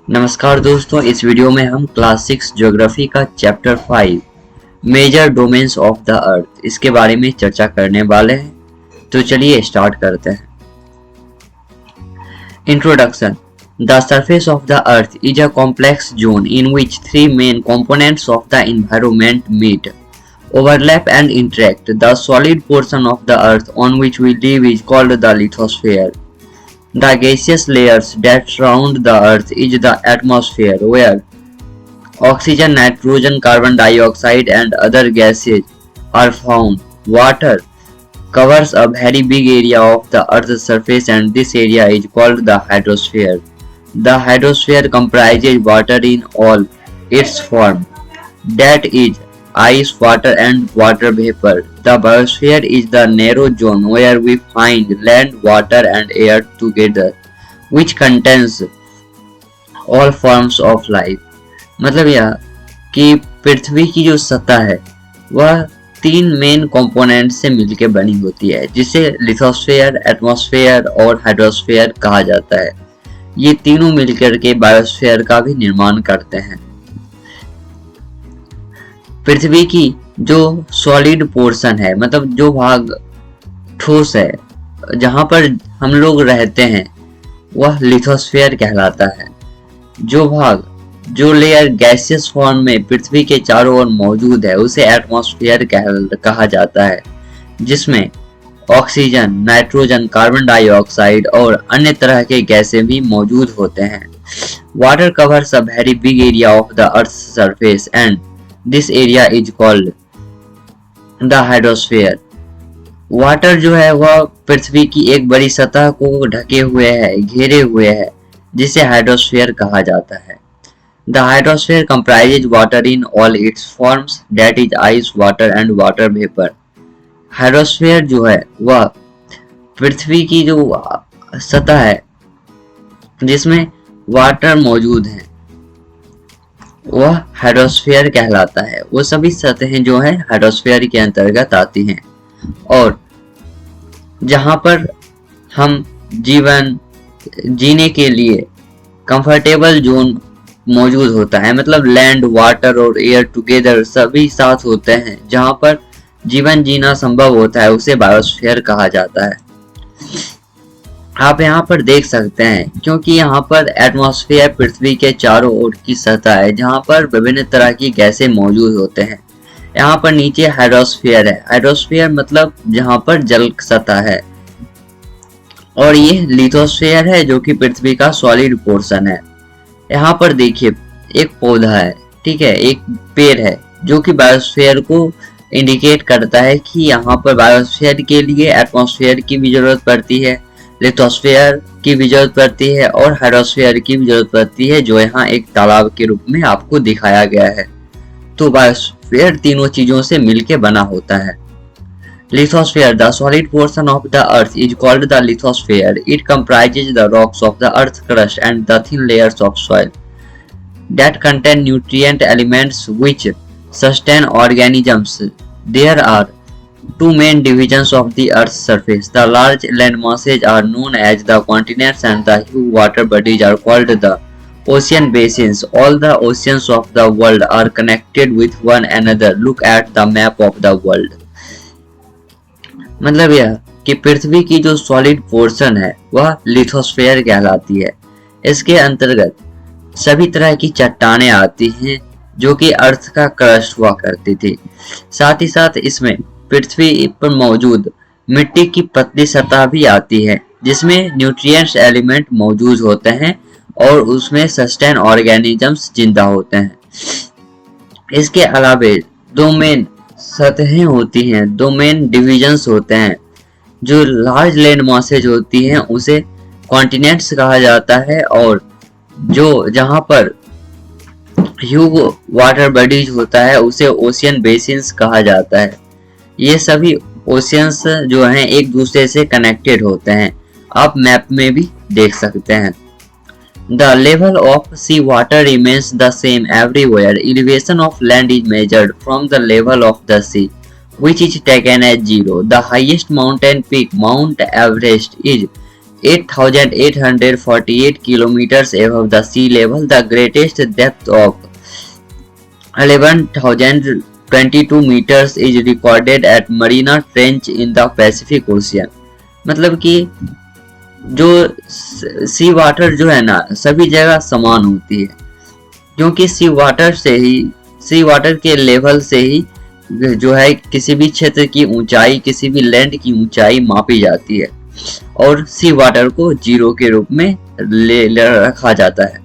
नमस्कार दोस्तों, इस वीडियो में हम क्लास 6 ज्योग्राफी का chapter 5 major domains of the earth इसके बारे में चर्चा करने वाले हैं। तो चलिए स्टार्ट करते हैं। Introduction. The surface of the earth is a complex zone in which three main components of the environment meet, overlap and interact. The solid portion of the earth on which we live is called the lithosphere. The gaseous layers that surround the earth is the atmosphere, where oxygen, nitrogen, carbon dioxide and other gases are found. Water covers a very big area of the earth's surface, and this area is called the hydrosphere. The hydrosphere comprises water in all its forms, that is, ice, water and water vapor. The biosphere is the narrow zone where we find land, water and air together, which contains all forms of life. मतलब यह कि पृथ्वी की जो सतह है वह तीन main component से मिलकर बनी होती है, जिसे लिथोस्फीयर, एटमॉस्फेयर और हाइड्रोस्फीयर कहा जाता है। ये तीनों मिलकर के बायोस्फीयर का भी निर्माण करते हैं। पृथ्वी की जो सॉलिड पोर्शन है, मतलब जो भाग ठोस है, जहां पर हम लोग रहते हैं, वह लिथोस्फीयर कहलाता है। जो लेयर गैसियस फॉर्म में पृथ्वी के चारों ओर मौजूद है, उसे एटमॉस्फेयर कहा जाता है, जिसमें ऑक्सीजन, नाइट्रोजन, कार्बन डाइऑक्साइड और अन्य तरह के गैसें भी मौजूद होते हैं। Water covers a very big area of the earth surface and this area is called the hydrosphere. Water जो है वह पृथ्वी की एक बड़ी सतह को ढके हुए है, घेरे हुए है, जिसे हाइड्रोस्फीयर कहा जाता है। The hydrosphere comprises water in all it's forms, that is ice, water and water vapour. Hydrosphere जो है वह पृथ्वी की जो सतह है जिसमें वाटर मौजूद है, वह हाइड्रोस्फीयर कहलाता है। वो सभी सतहें जो है हाइड्रोस्फीयर के अंतर्गत आती हैं, और जहां पर हम जीवन जीने के लिए कंफर्टेबल जोन मौजूद होता है, मतलब लैंड, वाटर और एयर टुगेदर सभी साथ होते हैं, जहां पर जीवन जीना संभव होता है, उसे बायोस्फीयर कहा जाता है। आप यहाँ पर देख सकते हैं, क्योंकि यहाँ पर एटमॉस्फेयर पृथ्वी के चारों ओर की सतह है, जहाँ पर विभिन्न तरह की गैसें मौजूद होते हैं। यहाँ पर नीचे हाइड्रोस्फीयर है। हाइड्रोस्फीयर मतलब जहाँ पर जल सतह है, और ये लिथोस्फीयर है जो कि पृथ्वी का सॉलिड पोर्शन है। यहाँ पर देखिए एक पौधा है, ठीक है, एक पेड़ है, जो कि बायोस्फीयर को इंडिकेट करता है कि यहाँ पर बायोस्फीयर के लिए एटमॉस्फेयर की भी जरूरत पड़ती है, लिथोस्फीयर की भी जरूरत पड़ती है और हाइड्रोस्फीयर की भी जरूरत पड़ती है, जो यहाँ एक तालाब के रूप में आपको दिखाया गया है। तो बायोस्फीयर तीनों चीजों से मिलके बना होता है। Lithosphere, the solid portion of the earth is called the lithosphere. It comprises the rocks of the earth crust and the thin layers of soil that contain nutrient elements which sustain organisms. There are two main divisions of the Earth's surface. The large land masses are known as the continents, and the huge water bodies are called the ocean basins. All the oceans of the world are connected with one another. Look at the map of the world. मतलब यह कि पृथ्वी की जो solid portion है वह lithosphere कहलाती है। इसके अंतर्गत सभी तरह की चट्टानें आती हैं, जो कि अर्थ का क्रस्ट हुआ करती थी। साथ ही साथ इसमें पृथ्वी पर मौजूद मिट्टी की पतली सतह भी आती है, जिसमें न्यूट्रिएंट्स एलिमेंट मौजूद होते हैं और उसमें सस्टेन ऑर्गेनिजम्स जिंदा होते हैं। इसके अलावे दो मेन सतहें होती हैं, दो मेन डिविजन्स होते हैं। जो लार्ज लैंड मासेज होती हैं उसे कॉन्टिनेंट्स कहा जाता है, और जो जहां पर ह्यूज वाटर बॉडीज होता है उसे ओशियन बेसिन्स कहा जाता है। ये सभी ओशियंस जो हैं एक दूसरे से कनेक्टेड होते हैं, आप मैप में भी देख सकते हैं। The level of sea water remains the same everywhere. Elevation of land is measured from the level of the sea which is taken as 0. The highest mountain peak, Mount Everest, is 8,848 kilometers above the sea level. The greatest depth of 11,022 meters is recorded at Mariana Trench in the Pacific Ocean. मतलब कि जो सी water जो है ना सभी जगह समान होती है, क्योंकि सी वाटर के लेवल से ही जो है किसी भी क्षेत्र की ऊंचाई, किसी भी लैंड की ऊंचाई मापी जाती है और सी वाटर को जीरो के रूप में ले रखा जाता है।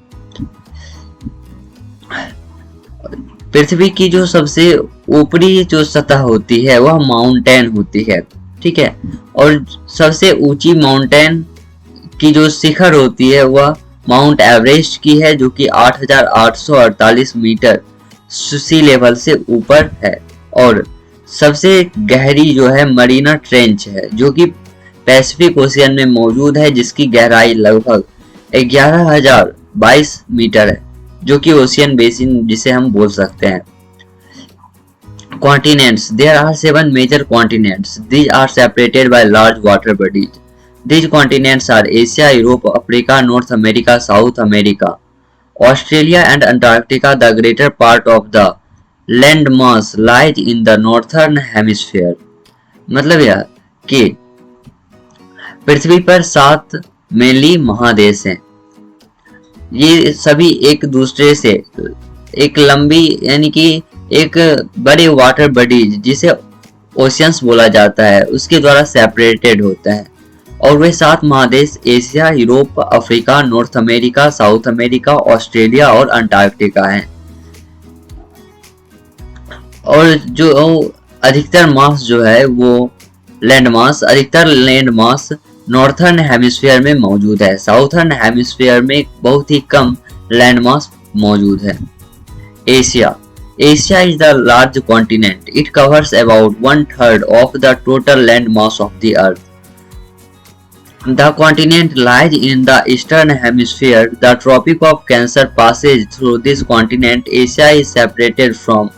पृथ्वी की जो सबसे ऊपरी जो सतह होती है वह माउंटेन होती है, ठीक है, और सबसे ऊंची माउंटेन की जो शिखर होती है वह माउंट एवरेस्ट की है, जो कि 8,848 मीटर सी लेवल से ऊपर है। और सबसे गहरी जो है मरीना ट्रेंच है, जो कि पैसिफिक ओशियन में मौजूद है, जिसकी गहराई लगभग 11,022 मीटर है, जो कि ओशियन बेसिन जिसे हम बोल सकते हैं। Continents. There are 7 major continents. These are separated by large water bodies. These continents are Asia, Europe, Africa, North America, South America, Australia and Antarctica. The greater part of the land mass lies in the northern hemisphere. मतलब यह कि पृथ्वी पर 7 mainly महादेश हैं। ये सभी एक दूसरे से एक लंबी यानी कि एक बड़े वाटर बॉडीज जिसे ओशियंस बोला जाता है उसके द्वारा सेपरेटेड होता है, और वे 7 महादेश Asia, Europe, Africa, north America, south America, Australia और अंटार्कटिका हैं। और जो अधिकतर मास जो है वो अधिकतर लैंड मास नॉर्थर्न हेमिस्फीयर में मौजूद है। साउथर्न हेमिस्फीयर में बहुत ही कम लैंड मास मौजूद है। Asia is the large continent. It covers about 1/3 of the total land mass of the earth. The continent lies in the eastern hemisphere. The Tropic of Cancer passes through this continent. Asia is separated from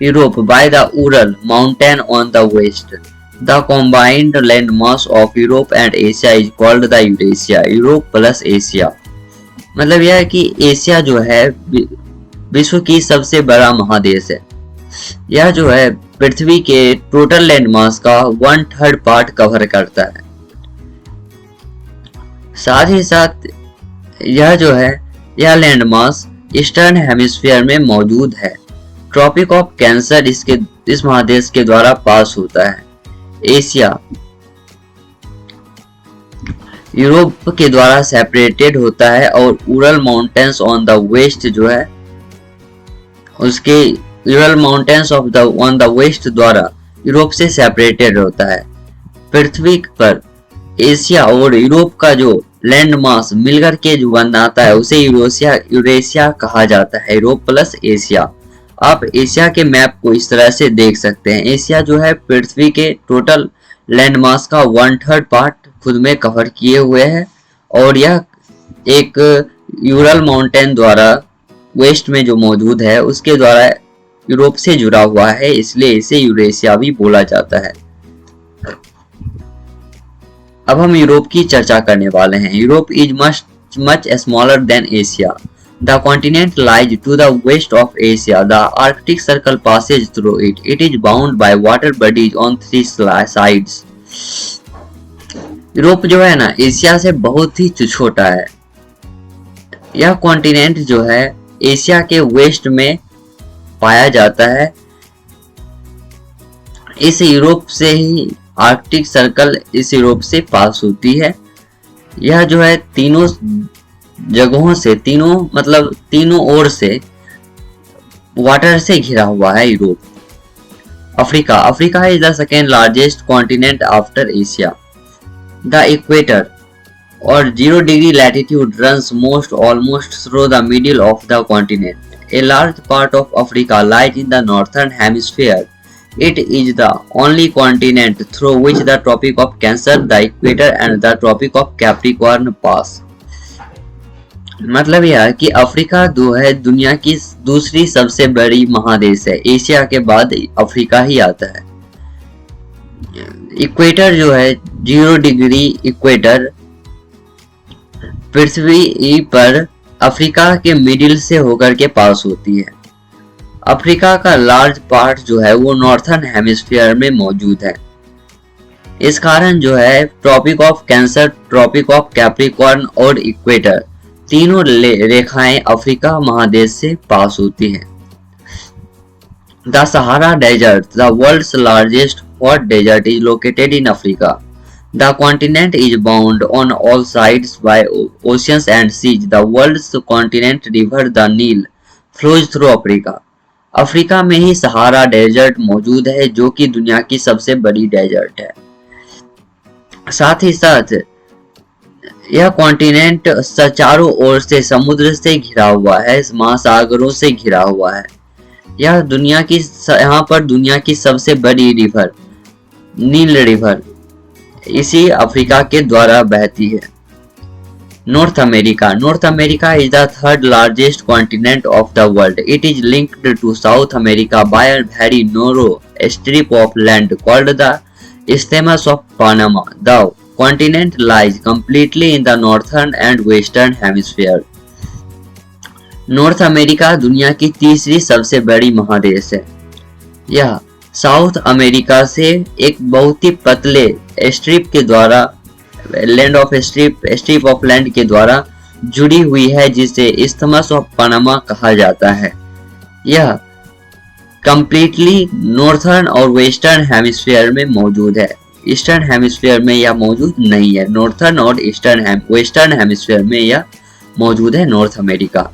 Europe by the Ural mountain on the west. The combined land mass of Europe and Asia is called the Eurasia. Europe plus Asia. मतलब यह है कि Asia जो है विश्व की सबसे बड़ा महादेश है। यह जो है पृथ्वी के टोटल लैंड मास का 1/3 पार्ट कवर करता है। साथ ही साथ यह जो है यह लैंड मास ईस्टर्न हेमिस्फीयर में मौजूद है। ट्रॉपिक ऑफ कैंसर इस महादेश के द्वारा पास होता है। एशिया यूरोप के द्वारा सेपरेटेड होता है और Ural mountains on the west जो है उसके Ural mountains on the west द्वारा यूरोप से सेपरेटेड होता है। पृथ्वी पर एशिया और यूरोप का जो लैंड मास मिलकर के जो बनाता है उसे यूरेशिया कहा जाता है। Europe plus Asia. आप एशिया के मैप को इस तरह से देख सकते हैं। एशिया जो है पृथ्वी के टोटल लैंड मास का 1/3 पार्ट खुद में कवर किए हुए है, और यह एक यूरल माउंटेन द्वारा वेस्ट में जो मौजूद है उसके द्वारा यूरोप से जुड़ा हुआ है, इसलिए इसे यूरेशिया भी बोला जाता है। अब हम यूरोप की चर्चा करने वाले हैं। Europe is much smaller than Asia. The continent lies to the west of Asia. The Arctic circle passes through it. It is bound by water bodies on 3 sides. Europe जो है ना एशिया से बहुत ही छोटा है। यह कॉन्टिनेंट जो है एशिया के वेस्ट में पाया जाता है। इस यूरोप से ही आर्कटिक सर्कल इस यूरोप से पास होती है। यह जो है तीनों जगहों से तीनों ओर से वाटर से घिरा हुआ है Europe. Africa is the second largest continent after Asia. The equator or 0 degree latitude runs almost through the middle of the continent. A large part of Africa lies in the northern hemisphere. It is the only continent through which the Tropic of Cancer, the Equator and the Tropic of Capricorn pass. मतलब यह है कि Africa जो है दुनिया की दूसरी सबसे बड़ी महादेश है। एशिया के बाद अफ्रीका ही आता है। इक्वेटर जो है 0 डिग्री इक्वेटर पृथ्वी पर अफ्रीका के मिडिल से होकर के पास होती है। अफ्रीका का लार्ज पार्ट जो है वो नॉर्थर्न हेमिस्फीयर में मौजूद है। इस कारण जो है tropic of cancer, tropic of Capricorn और इक्वेटर तीनों रेखाएं अफ्रीका महादेश से पास होती हैं। The Sahara desert, the world's largest hot desert, is located in Africa. The continent is bound on all sides by oceans and seas. The world's continent river, the Nile, flows through Africa. Africa में ही Sahara desert मौजूद है जो कि दुनिया की सबसे बड़ी desert है। साथ ही साथ यह कॉन्टिनेंट चारों ओर से समुद्र से घिरा हुआ है, महासागरों से घिरा हुआ है। यहाँ पर दुनिया की सबसे बड़ी रिवर नील रिवर इसी अफ्रीका के द्वारा बहती है। North America, North America is the third largest continent of the world. It is linked to South America by a very narrow strip of land called the Isthmus of Panama. The continent lies completely in the northern and western hemisphere. North America दुनिया की तीसरी सबसे बड़ी महादेश है। यह south America से एक बहुत ही पतले स्ट्रिप के द्वारा स्ट्रिप ऑफ लैंड के द्वारा जुड़ी हुई है जिसे इस्थमस ऑफ पनामा कहा जाता है। यह कंप्लीटली नॉर्थर्न और वेस्टर्न हेमिस्फीयर में मौजूद है। ईस्टर्न हेमिस्फीयर में यह मौजूद नहीं है। नॉर्थर्न और वेस्टर्न हेमिस्फीयर में यह मौजूद है। North America.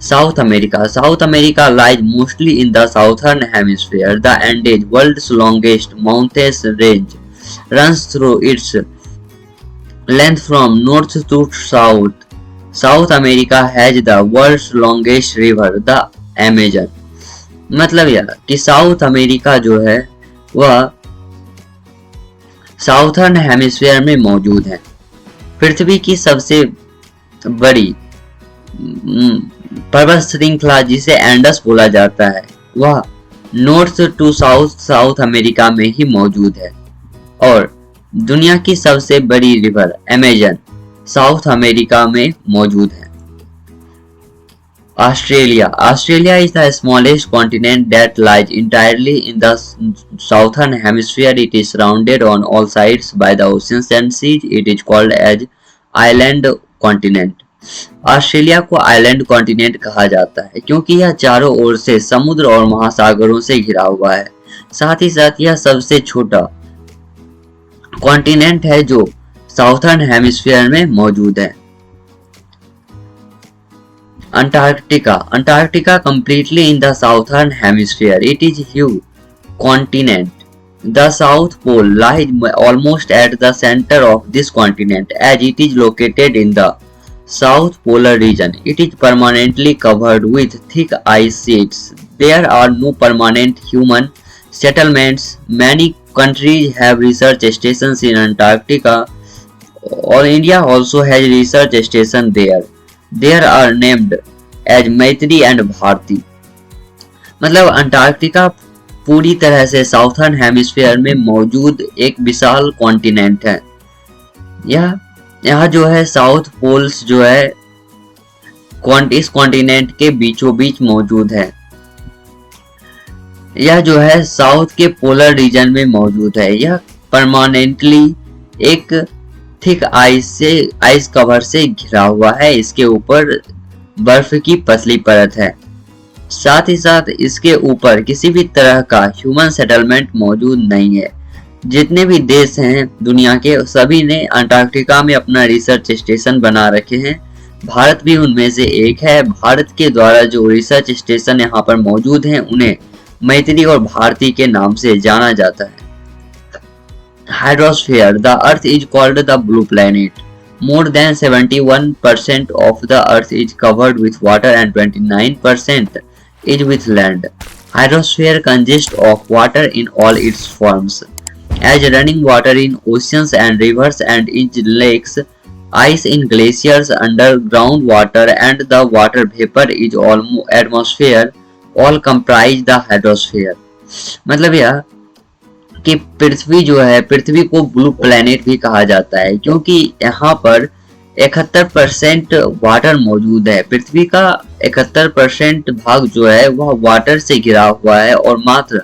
South America, south America lies mostly in the southern hemisphere. The Andes, world's longest mountainous range, runs through its length from north to south. South America has the world's longest river, the Amazon. मतलब यह कि south America जो है वह southern hemisphere में मौजूद है। पृथ्वी की सबसे बड़ी पर्वत श्रृंखला जिसे एंडस बोला जाता है वह नॉर्थ टू साउथ अमेरिका में ही मौजूद है और दुनिया की सबसे बड़ी रिवर अमेजन साउथ अमेरिका में मौजूद है। Australia, Australia is the smallest continent that lies entirely in the southern hemisphere. It is surrounded on all sides by the oceans and seas. It is called as island continent. Australia को island continent कहा जाता है क्योंकि यह चारों ओर से समुद्र और महासागरों से घिरा हुआ है। साथ ही साथ यह सबसे छोटा कॉन्टिनेंट है जो साउथर्न हेमिस्फीयर में मौजूद है। Antarctica, Antarctica completely in the southern hemisphere. It is huge continent. The South Pole lies almost at the center of this continent as it is located in the South Polar region. It is permanently covered with thick ice sheets. There are no permanent human settlements. Many countries have research stations in Antarctica. Or India also has research station there. There are named as मैत्री and Bharti. मतलब Antarctica पूरी तरह से southern hemisphere में मौजूद एक विशाल continent है। यह जो है साउथ पोल्स जो है इस कॉन्टिनेंट के बीचों बीच मौजूद है। यह जो है साउथ के पोलर रीजन में मौजूद है। यह परमानेंटली एक थिक आइस कवर से घिरा हुआ है। इसके ऊपर बर्फ की पतली परत है। साथ ही साथ इसके ऊपर किसी भी तरह का ह्यूमन सेटलमेंट मौजूद नहीं है। जितने भी देश हैं दुनिया के सभी ने अंटार्कटिका में अपना रिसर्च स्टेशन बना रखे हैं। भारत भी उनमें से एक है। भारत के द्वारा जो रिसर्च स्टेशन यहाँ पर मौजूद हैं उन्हें मैत्री और भारती के नाम से जाना जाता है। Hydrosphere, the Earth is called the blue planet. More than 71% of the Earth is covered with water and 29% is with land. Hydrosphere consists of water in all its forms, as running water in oceans and rivers and in lakes, ice in glaciers, underground water and the water vapor is all atmosphere, all comprise the hydrosphere. मतलब यह कि पृथ्वी जो है पृथ्वी को blue planet भी कहा जाता है क्योंकि यहाँ पर 71% वाटर मौजूद है। पृथ्वी का 71% भाग जो है वह वाटर से घिरा हुआ है और मात्र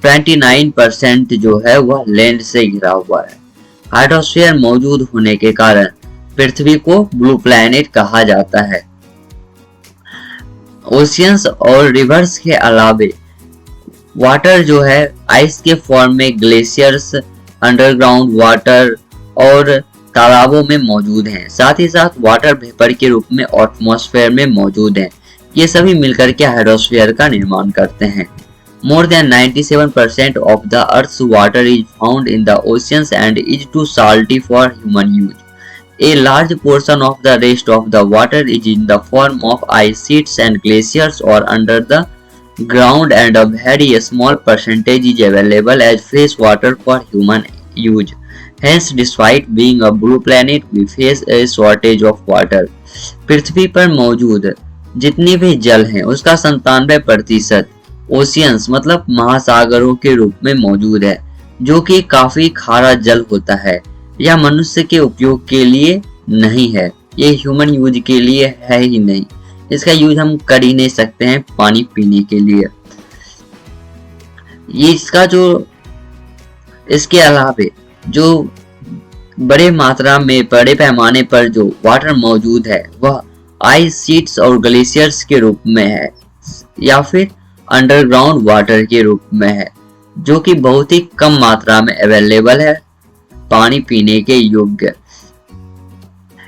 29% जो है वह लैंड से घिरा हुआ है। हाइड्रोस्फीयर मौजूद होने के कारण पृथ्वी को ब्लू प्लैनेट कहा जाता है। ओशियंस और रिवर्स के अलावे वाटर जो है आइस के फॉर्म में ग्लेशियर्स, अंडरग्राउंड वाटर और तालाबों में मौजूद हैं। साथ ही साथ वाटर वेपर के रूप में एटमॉस्फेयर में मौजूद हैं। ये सभी मिलकर के हाइड्रोस्फीयर का निर्माण करते हैं। More than 97% of the Earth's water is found in the oceans and is too salty for human use. A large portion of the rest of the water is in the form of ice sheets and glaciers or under the ground, and a very small percentage is available as fresh water for human use. Hence, despite being a blue planet, we face a shortage of water. पृथ्वी पर मौजूद जितनी भी जल है उसका 97% oceans मतलब महासागरों के रूप में मौजूद है, जो कि काफी खारा जल होता है। यह मनुष्य के उपयोग के लिए नहीं है, ये ह्यूमन यूज के लिए है ही नहीं। इसका यूज हम कर ही नहीं सकते हैं पानी पीने के लिए। ये इसका जो इसके अलावे जो बड़े मात्रा में बड़े पैमाने पर जो वाटर मौजूद है वह आइस शीट्स और ग्लेशियर्स के रूप में है या फिर अंडरग्राउंड वाटर के रूप में है, जो कि बहुत ही कम मात्रा में अवेलेबल है पानी पीने के योग्य।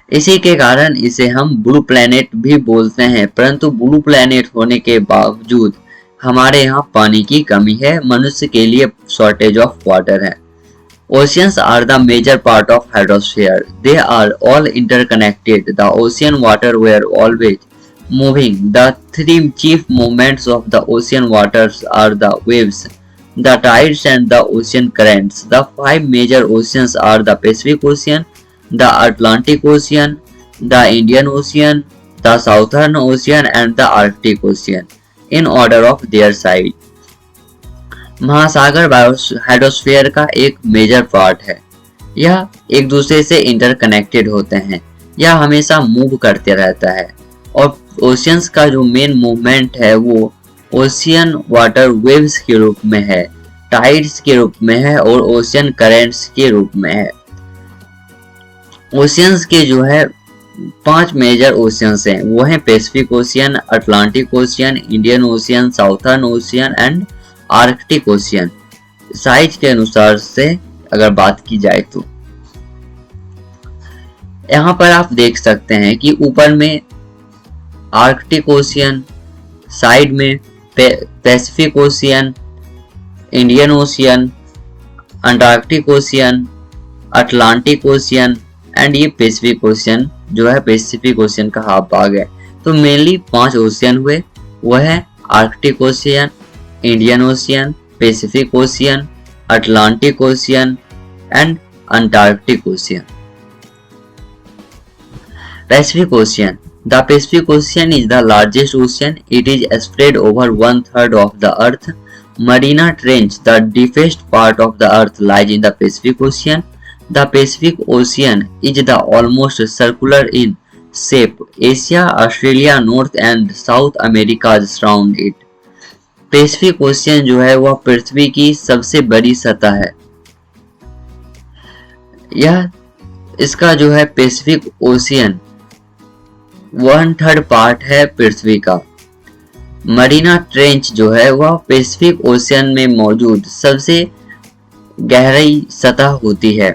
इसी के कारण इसे हम ब्लू प्लैनेट भी बोलते हैं, परंतु ब्लू प्लैनेट होने के बावजूद हमारे यहाँ पानी की कमी है, मनुष्य के लिए शॉर्टेज ऑफ वाटर है। Oceans are the major part of hydrosphere. They are all interconnected. The ocean water were always moving. The three chief movements of the ocean waters are the waves, the tides and the ocean currents. The five major oceans are the Pacific Ocean, the Atlantic Ocean, the Indian Ocean, the Southern Ocean and the Arctic Ocean in order of their size. महासागर hydrosphere का एक major part है। यह एक दूसरे से interconnected होते हैं, यह हमेशा मूव करते रहता है और ओशियंस का जो मेन मूवमेंट है वो ओशियन वाटर वेव्स के रूप में है, टाइड्स के रूप में है और ओशियन करेंट्स के रूप में है। ओशियंस के जो है 5 मेजर ओशियंस हैं, वो हैं Pacific ocean, Atlantic ocean, Indian ocean, southern ocean and Arctic ocean. Size के अनुसार से अगर बात की जाए तो यहाँ पर आप देख सकते हैं कि ऊपर में आर्कटिक ओशियन, साइड में Pacific ocean, Indian ocean, Antarctic ocean, Atlantic ocean and ये पैसिफिक ओशियन जो है पैसिफिक ओशियन का हाफ भाग है। तो मेनली 5 ओशियन हुए, वह है Arctic ocean, Indian ocean, Pacific ocean, Atlantic ocean and Antarctic ocean. Pacific ocean. The Pacific Ocean is the largest ocean. It is spread over 1/3 of the Earth. Mariana Trench, the deepest part of the Earth, lies in the Pacific Ocean. The Pacific Ocean is the almost circular in shape. Asia, Australia, North and South America surround it. Pacific ocean जो है वह पृथ्वी की सबसे बड़ी सतह है। यह इसका जो है पैसिफिक ओशियन 1/3 पार्ट है पृथ्वी का। मरीना ट्रेंच जो है वह पैसिफिक ओशियन में मौजूद सबसे गहरी सतह होती है।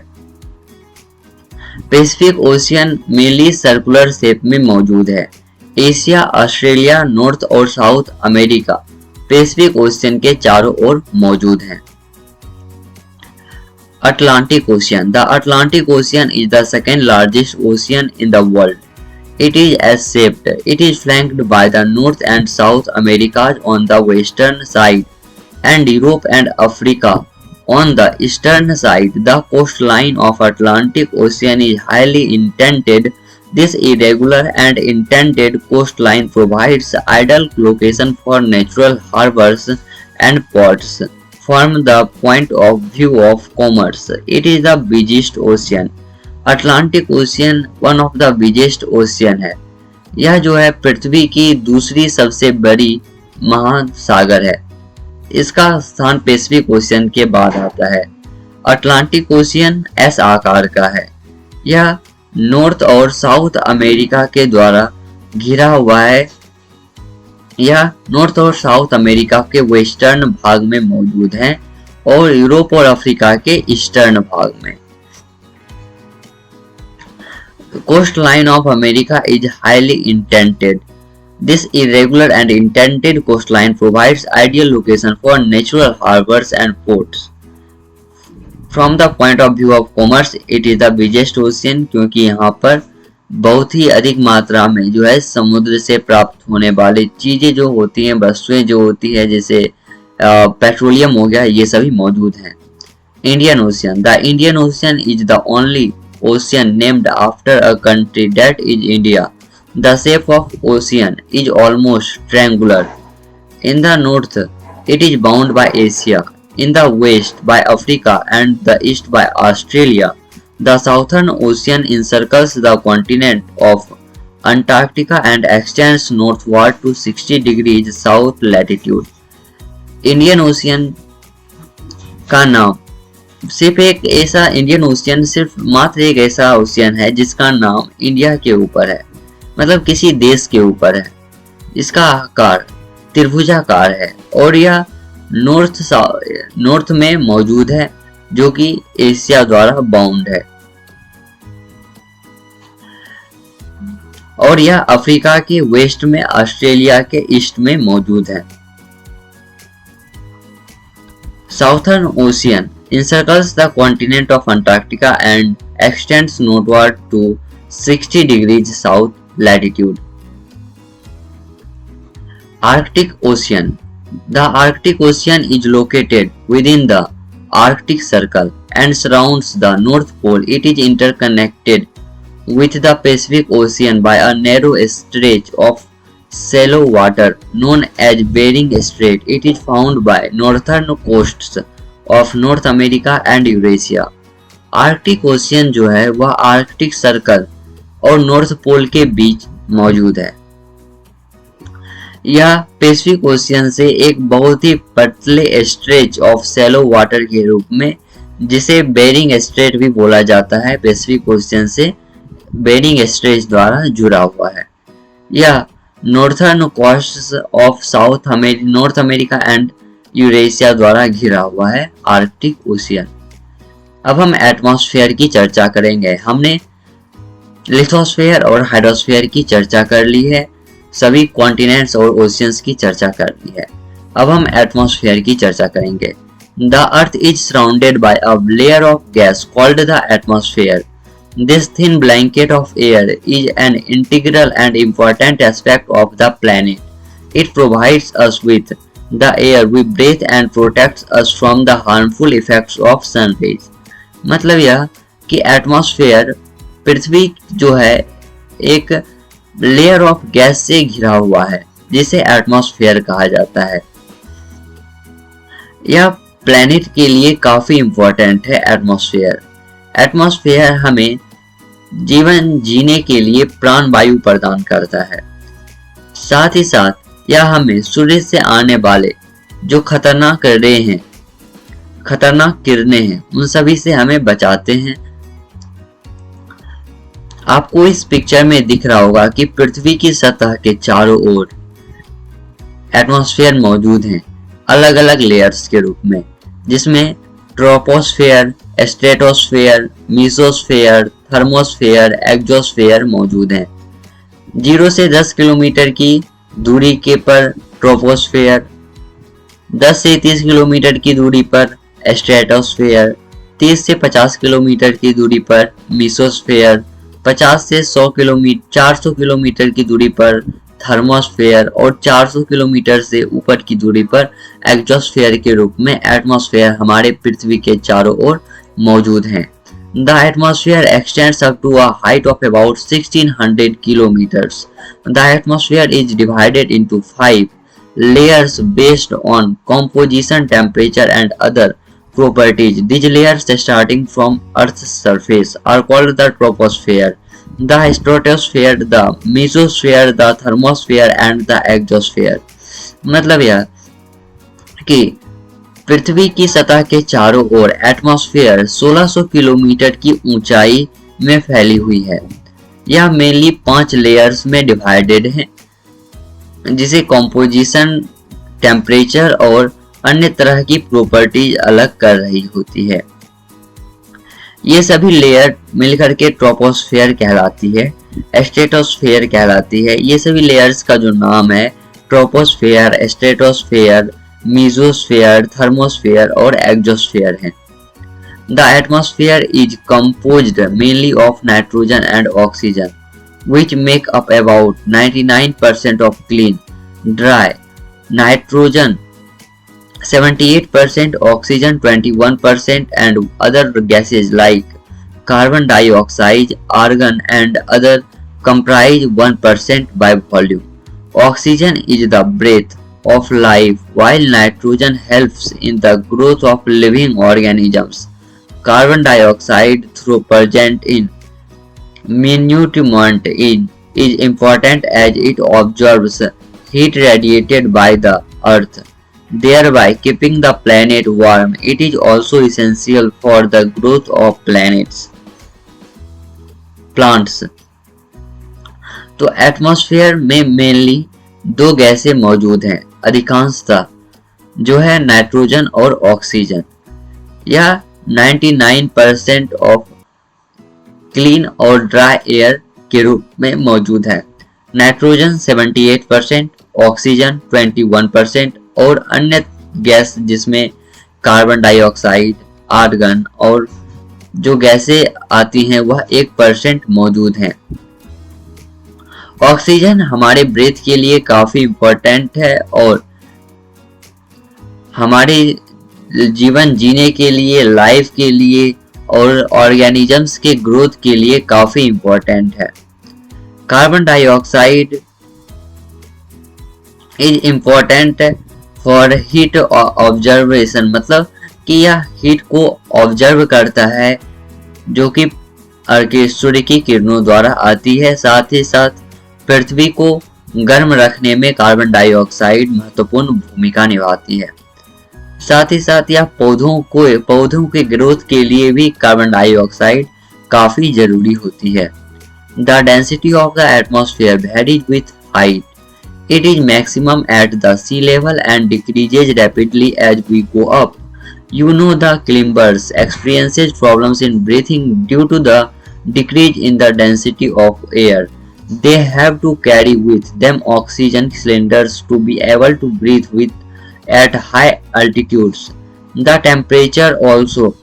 Pacific ocean mainly circular shape में मौजूद है। एशिया, ऑस्ट्रेलिया, नॉर्थ और साउथ अमेरिका पैसिफिक ओशियन के चारों ओर मौजूद हैं। Atlantic ocean. The Atlantic ocean is the second largest ocean in the world. It is S-shaped. It is flanked by the North and South Americas on the western side and Europe and Africa on the eastern side. The coastline of Atlantic Ocean is highly indented. This irregular and indented coastline provides ideal location for natural harbors and ports. From the point of view of commerce, it is the busiest ocean. Atlantic ocean one of the biggest ocean है। यह जो है पृथ्वी की दूसरी सबसे बड़ी महासागर है। इसका स्थान पैसिफिक ओशियन के बाद आता है। अटलांटिक ओशियन एस आकार का है। यह नॉर्थ और साउथ अमेरिका के द्वारा घिरा हुआ है। यह नॉर्थ और साउथ अमेरिका के वेस्टर्न भाग में मौजूद है और यूरोप और अफ्रीका के ईस्टर्न भाग में। Coastline of America is highly indented. This irregular and indented coastline provides ideal location for natural harbors and ports. From the point of view of commerce, it is the busiest ocean क्योंकि यहाँ पर बहुत ही अधिक मात्रा में जो है समुद्र से प्राप्त होने वाली चीजें जो होती हैं, वस्तुएं जो होती है, जैसे पेट्रोलियम हो गया, ये सभी मौजूद हैं। Indian ocean, the Indian ocean is the only ocean named after a country that is India. The shape of ocean is almost triangular. In the north, it is bounded by Asia. In the west by Africa and the east by Australia. The southern ocean encircles the continent of Antarctica and extends northward to 60 degrees south latitude. Indian Ocean का नाम सिर्फ एक ऐसा Indian ocean सिर्फ मात्र एक ऐसा ocean है जिसका नाम इंडिया के ऊपर है, मतलब किसी देश के ऊपर है। इसका आकार त्रिभुजाकार है और यह नॉर्थ में मौजूद है जो कि एशिया द्वारा बाउंड है, और यह अफ्रीका के वेस्ट में ऑस्ट्रेलिया के ईस्ट में मौजूद है। Southern ocean encircles the continent of Antarctica and extends northward to 60 degrees south latitude. Arctic Ocean. The Arctic Ocean is located within the Arctic Circle and surrounds the North Pole. It is interconnected with the Pacific Ocean by a narrow stretch of shallow water known as Bering Strait. It is found by northern coasts of North America and Eurasia. Arctic ocean जो है वह Arctic circle और north pole के बीच मौजूद है। यह Pacific Ocean से एक बहुत ही पतले स्ट्रेच ऑफ शैलो वाटर के रूप में, जिसे बेरिंग स्ट्रेट भी बोला जाता है, पैसिफिक ओशियन से बेरिंग स्ट्रेट द्वारा जुड़ा हुआ है। यह northern coast of North America and Eurasia द्वारा घिरा हुआ है आर्कटिक ओशियन। अब हम एटमॉस्फेयर की चर्चा करेंगे। हमने लिथोस्फेयर और हाइड्रोस्फेयर की चर्चा कर ली है, सभी कॉन्टिनेंट्स और ओशियंस की चर्चा कर ली है। अब हम एटमॉस्फेयर की चर्चा करेंगे। The earth is surrounded by a layer of gas called the atmosphere. This thin blanket of air is an integral and important aspect of the planet. It provides us with the air we breathe and protects us from the harmful effects of sun rays। मतलब यह कि atmosphere पृथ्वी जो है एक layer of gas से घिरा हुआ है जिसे एटमॉस्फेयर कहा जाता है। यह प्लैनेट के लिए काफी इंपॉर्टेंट है। एटमॉस्फेयर हमें जीवन जीने के लिए प्राण वायु प्रदान करता है। साथ ही साथ यह हमें सूर्य से आने वाले जो खतरनाक किरणें हैं उन सभी से हमें बचाते हैं। आपको इस पिक्चर में दिख रहा होगा कि पृथ्वी की सतह के चारों ओर एटमॉस्फेयर मौजूद हैं अलग अलग लेयर्स के रूप में, जिसमें troposphere, stratosphere, mesosphere, thermosphere, exosphere मौजूद हैं। 0 से 10 किलोमीटर की दूरी के पर ट्रोपोस्फेयर, 10 से 30 किलोमीटर की दूरी पर स्ट्रेटोस्फेयर, 30 से 50 किलोमीटर की दूरी पर मीसोस्फेयर, 50 से 400 किलोमीटर की दूरी पर थर्मोस्फेयर और 400 किलोमीटर से ऊपर की दूरी पर एक्सोस्फेयर के रूप में एटमॉस्फेयर हमारे पृथ्वी के चारों ओर मौजूद हैं। The atmosphere extends up to a height of about 1600 kilometers. The atmosphere is divided into 5 layers based on composition, temperature and other properties. These layers starting from Earth's surface are called the troposphere, the stratosphere, the mesosphere, the thermosphere and the exosphere. मतलब यह कि पृथ्वी की सतह के चारों ओर atmosphere 1600 kilometre की ऊंचाई में फैली हुई है। यह मेनली 5 लेयर्स में डिवाइडेड है, जिसे कॉम्पोजिशन, टेम्परेचर और अन्य तरह की प्रॉपर्टीज अलग कर रही होती है। ये सभी लेयर मिलकर के ट्रोपोस्फेयर कहलाती है, स्ट्रेटोस्फेयर कहलाती है। ये सभी लेयर्स का जो नाम है ट्रोपोस्फेयर, स्ट्रेटोस्फेयर, मीजोस्फेयर, थर्मोस्फेयर और एक्सोस्फेयर है। The atmosphere is composed mainly of nitrogen and oxygen, which make up about 99% of clean, dry nitrogen 78%, oxygen 21% and other gases like carbon dioxide, argon and other comprise 1% by volume. Oxygen is the breath of life, while nitrogen helps in the growth of living organisms. Carbon dioxide, though present in minute amount, is important as it absorbs heat radiated by the Earth, thereby keeping the planet warm. It is also essential for the growth of plants. तो atmosphere में mainly 2 गैसें मौजूद हैं अधिकांशतः, जो है nitrogen और oxygen. यह 99% ऑफ क्लीन और ड्राई एयर के रूप में मौजूद है। नाइट्रोजन 78%, ऑक्सीजन 21% और अन्य गैस जिसमें कार्बन डाइऑक्साइड, आर्गन और जो गैसें आती हैं वह 1% मौजूद हैं। ऑक्सीजन हमारे ब्रेथ के लिए काफी इम्पोर्टेंट है और हमारे जीवन जीने के लिए, लाइफ के लिए और ऑर्गेनिजम्स के ग्रोथ के लिए काफी इम्पोर्टेंट है। Carbon dioxide is important for heat observation, मतलब कि यह हीट को ऑब्जर्व करता है जो कि सूर्य की किरणों द्वारा आती है। साथ ही साथ पृथ्वी को गर्म रखने में कार्बन डाइऑक्साइड महत्वपूर्ण भूमिका निभाती है। साथ ही साथ यह पौधों के ग्रोथ के लिए भी कार्बन डाइऑक्साइड काफी जरूरी होती है। The density of the atmosphere varies with height. It is maximum at the sea level and decreases rapidly as we go up. You know the climbers experiences problems in breathing due to the decrease in the density of air. They have to carry with them oxygen cylinders to be able to breathe with at high altitudes. The temperature also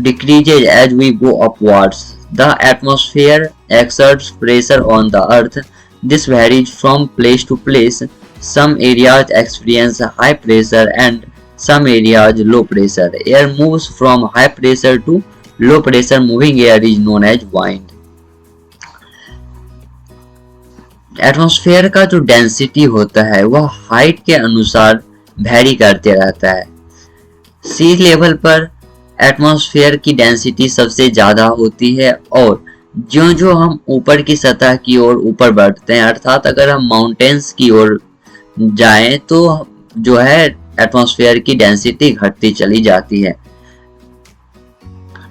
decreases as we go upwards. The atmosphere exerts pressure on the earth. This varies from place to place. Some areas experience high pressure and some areas low pressure. Air moves from high pressure to low pressure. Moving air is known as wind. Atmosphere का जो density होता है वह height के अनुसार very करते रहता है। सी लेवल पर एटमॉस्फेयर की डेंसिटी सबसे ज्यादा होती है और जो हम ऊपर की सतह की ओर ऊपर बढ़ते हैं, अर्थात अगर हम माउंटेन्स की ओर जाएं तो जो है एटमॉस्फेयर की डेंसिटी घटती चली जाती है।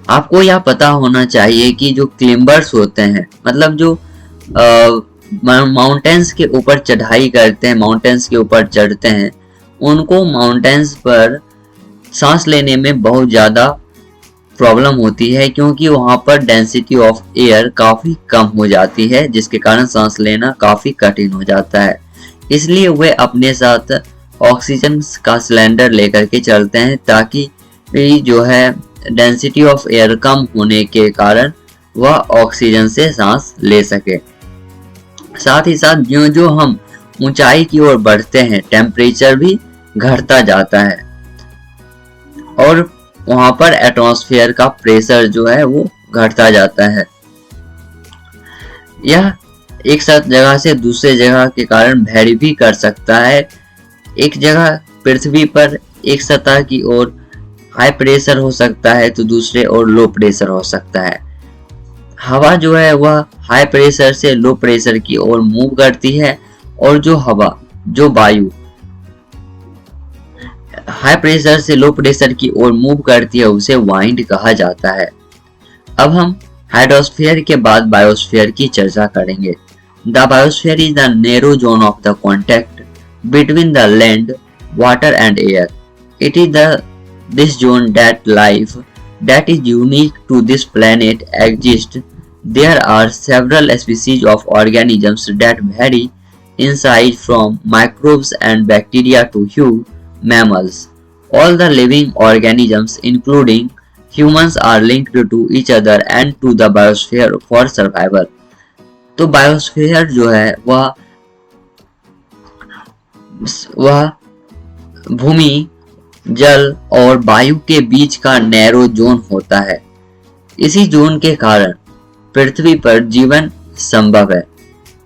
आपको यह पता होना चाहिए कि जो क्लिम्बर्स होते हैं, मतलब जो माउंटेन्स के ऊपर चढ़ाई करते हैं, माउंटेन्स के ऊपर चढ़ते हैं, उनको माउंटेन्स पर सांस लेने में बहुत ज़्यादा प्रॉब्लम होती है क्योंकि वहाँ पर डेंसिटी ऑफ एयर काफ़ी कम हो जाती है, जिसके कारण सांस लेना काफ़ी कठिन हो जाता है। इसलिए वे अपने साथ ऑक्सीजन का सिलेंडर लेकर के चलते हैं ताकि जो है डेंसिटी ऑफ एयर कम होने के कारण वह ऑक्सीजन से सांस ले सके। साथ ही साथ जो हम ऊंचाई की ओर बढ़ते हैं टेम्परेचर भी घटता जाता है और वहां पर एटमॉस्फेयर का प्रेशर जो है वो घटता जाता है। यह एक जगह से दूसरे जगह के कारण वेरी भी कर सकता है। एक जगह पृथ्वी पर एक सतह की ओर हाई प्रेशर हो सकता है तो दूसरे और लो प्रेशर हो सकता है। हवा जो है वह हाई प्रेशर से लो प्रेशर की ओर मूव करती है, और जो वायु हाई प्रेशर से लो प्रेशर की ओर मूव करती है उसे वाइंड कहा जाता है। अब हम हाइड्रोस्फीयर के बाद बायोस्फीयर की चर्चा करेंगे। The biosphere is the narrow zone of the contact between the land, water and air. It is this zone that life that is unique to this planet exists. There are several species of organisms that vary in size from microbes and bacteria to huge mammals. All the living organisms including humans are linked to each other and to the biosphere for survival. तो biosphere जो है वह भूमि, जल और वायु के बीच का narrow zone होता है। इसी जोन के कारण पृथ्वी पर जीवन संभव है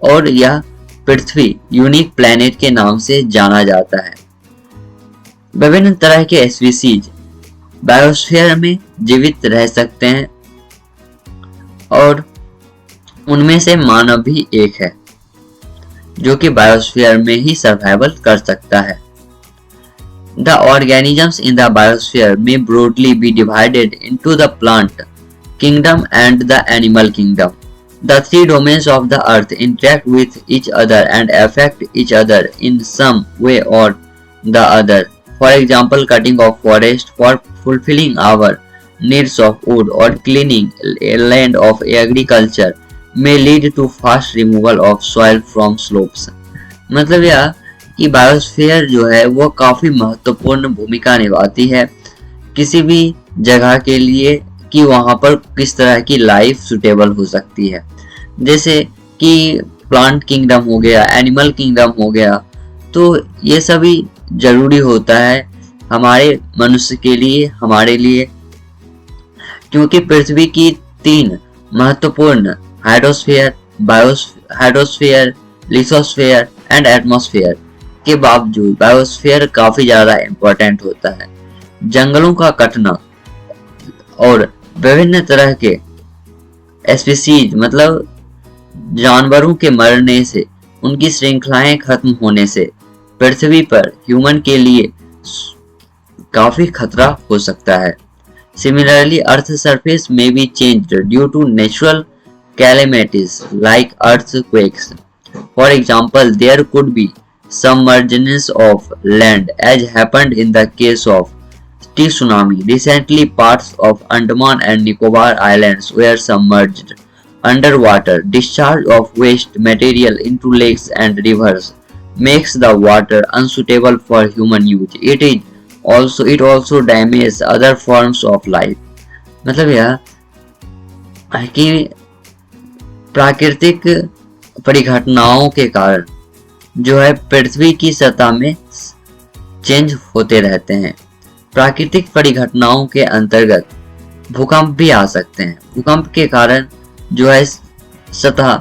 और यह पृथ्वी यूनिक प्लैनेट के नाम से जाना जाता है। विभिन्न तरह के स्पीशीज बायोस्फीयर में जीवित रह सकते हैं और उनमें से मानव भी एक है जो कि बायोस्फीयर में ही सर्वाइवल कर सकता है। The organisms in the biosphere may broadly be divided into the plant kingdom and the animal kingdom. The three domains of the earth interact with each other and affect each other in some way or the other. For example, cutting of forest for fulfilling our needs of wood or cleaning land of agriculture may lead to fast removal of soil from slopes. मतलब यह कि biosphere जो है वो काफी महत्वपूर्ण भूमिका निभाती है किसी भी जगह के लिए कि वहां पर किस तरह की लाइफ सुटेबल हो सकती है। जैसे कि प्लांट किंगडम हो गया, एनिमल किंगडम हो गया, तो ये सभी जरूरी होता है हमारे मनुष्य के लिए, हमारे लिए, क्योंकि पृथ्वी की 3 महत्वपूर्ण hydrosphere, hydrosphere, lithosphere and atmosphere के बावजूद बायोस्फीयर काफी ज्यादा इम्पोर्टेंट होता है। जंगलों का कटना और विभिन्न तरह के स्पीशीज मतलब जानवरों के मरने से, उनकी श्रृंखलाएं खत्म होने से पृथ्वी पर ह्यूमन के लिए काफी खतरा हो सकता है। सिमिलरली अर्थ सरफेस में be changed due to natural calamities like earthquakes. For example, there could be submergence of land as happened in the case of tsunami. Recently, parts of Andaman and Nicobar Islands were submerged underwater. Discharge of waste material into lakes and rivers makes the water unsuitable for human use. It also damages other forms of life. मतलब यह है कि प्राकृतिक परिघटनाओं के कारण जो है पृथ्वी की सतह में चेंज होते रहते हैं। प्राकृतिक परिघटनाओं के अंतर्गत भूकंप भी आ सकते हैं। भूकंप के कारण जो है सतह,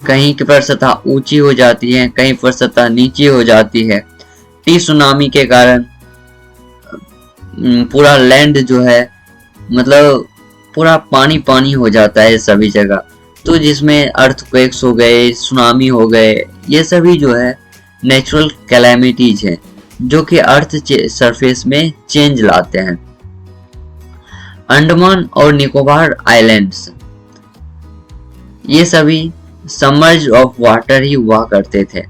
कहीं पर सतह ऊंची हो जाती है, कहीं पर सतह नीची हो जाती है। सुनामी के कारण पूरा लैंड जो है मतलब पूरा पानी पानी हो जाता है सभी जगह, तो जिसमें अर्थक्वेक्स हो गए, सुनामी हो गए, ये सभी जो है नेचुरल कैलामिटीज हैं जो कि अर्थ सरफेस में चेंज लाते हैं। अंडमान और निकोबार आइलैंड्स ये सभी सबमर्ज ऑफ वाटर ही हुआ करते थे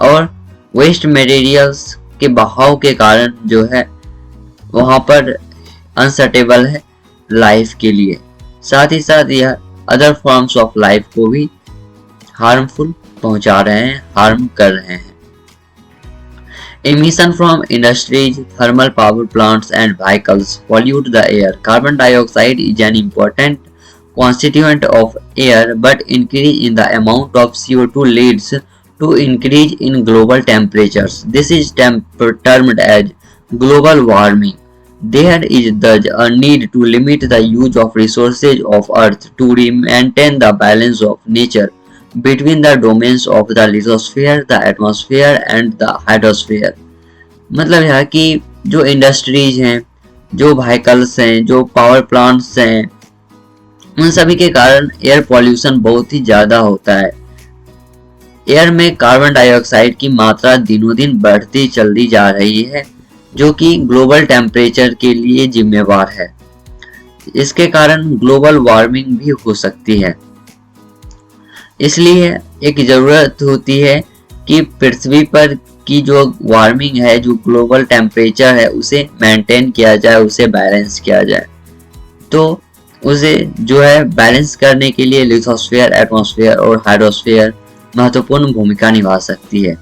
और वेस्ट मटेरियल्स के बहाव के कारण जो है वहां पर अनसटेबल है लाइफ के लिए। साथ ही साथ यह अदर फॉर्म्स ऑफ लाइफ को भी हार्मफुल पहुंचा रहे हैं, हार्म कर रहे हैं। Emission from industries, thermal power plants and vehicles pollute the air. Carbon dioxide is an important constituent of air, but increase in the amount of CO2 leads to increase in global temperatures. This is termed as global warming. There is thus a need to limit the use of resources of Earth to maintain the balance of nature between the domains of the lithosphere, the atmosphere and the hydrosphere. मतलब है कि जो industries हैं जो vehicles हैं, जो power plants हैं, उन सभी के कारण एयर पॉल्यूशन बहुत ही ज्यादा होता है। एयर में कार्बन डाइऑक्साइड की मात्रा दिनों दिन बढ़ती चली जा रही है, जो कि ग्लोबल टेम्परेचर के लिए जिम्मेवार है। इसके कारण ग्लोबल वार्मिंग भी हो सकती है। इसलिए एक जरूरत होती है कि पृथ्वी पर की जो वार्मिंग है, जो ग्लोबल टेम्परेचर है, उसे मेंटेन किया जाए, उसे बैलेंस किया जाए। तो उसे जो है बैलेंस करने के लिए लिथोस्फीयर, एटमॉस्फेयर और हाइड्रोस्फीयर महत्वपूर्ण भूमिका निभा सकती है।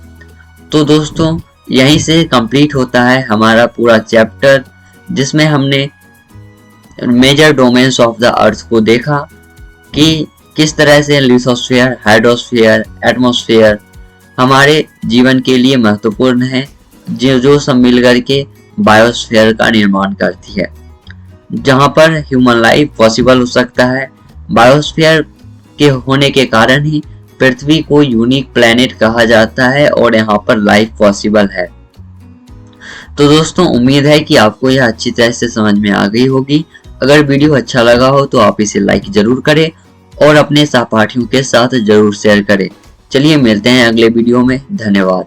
तो दोस्तों, यहीं से कंप्लीट होता है हमारा पूरा चैप्टर, जिसमें हमने major domains of the earth को देखा कि किस तरह से लिथोस्फीयर, हाइड्रोस्फीयर, एटमॉस्फेयर हमारे जीवन के लिए महत्वपूर्ण है, जो सब मिलकर के बायोस्फीयर का निर्माण करती है, जहां पर ह्यूमन लाइफ पॉसिबल हो सकता है। बायोस्फीयर के होने के कारण ही पृथ्वी को यूनिक प्लेनेट कहा जाता है और यहाँ पर लाइफ पॉसिबल है। तो दोस्तों, उम्मीद है कि आपको यह अच्छी तरह से समझ में आ गई होगी। अगर वीडियो अच्छा लगा हो तो आप इसे लाइक जरूर करें और अपने सहपाठियों के साथ जरूर शेयर करें। चलिए मिलते हैं अगले वीडियो में। धन्यवाद।